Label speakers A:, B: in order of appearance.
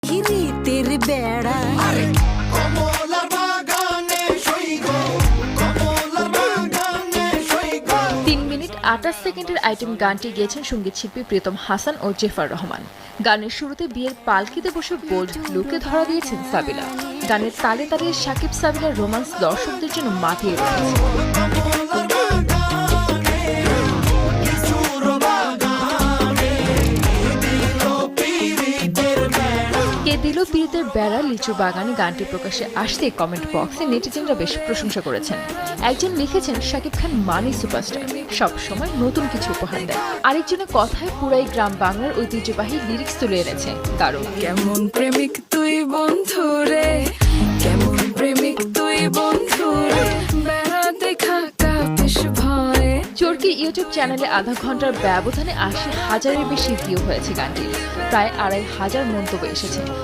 A: দেখি রীতির বেড়া।
B: 3 মিনিট 28 সেকেন্ডের আইটেম গানটি গেয়েছেন সঙ্গীত শিল্পী প্রীতম হাসান ও জেফার রহমান। গানের শুরুতে বিয়ের পালকিতে বসে বোল্ড লুকে ধরা দিয়েছেন সাবিলা। গানের তালে তালে সাকিব সাবিলার রোমান্স দর্শকদের জন্য মাতিয়ে রেখেছে। কে দিল পীড়িতের বেড়া লিচু বাগানে গানটি প্রকাশে আসতে কমেন্ট বক্সে নেটিজেনরা বেশ প্রশংসা করেছেন। একজন লিখেছেন, শাকিব খান মানি সুপারস্টার, সব সময় নতুন কিছু উপহার দেয়। আরেকজনের কথায় পুরাই গ্রাম বাংলার ঐতিহ্যবাহী লিরিক্স তুলে এনেছে দারুণ।
A: কেমন প্রেমিক তুই বন্ধু রে, কেমন প্রেমিক তুই বন্ধু রে, বেড়া দেখা কাপিস ভয়ে।
B: চরকি ইউটিউব চ্যানেলে আধা ঘন্টার ব্যবধানে ৮০,০০০-এর বেশি ভিউ হয়েছে গানটি। প্রায় ২,৫০০ মন্তব্য এসেছে।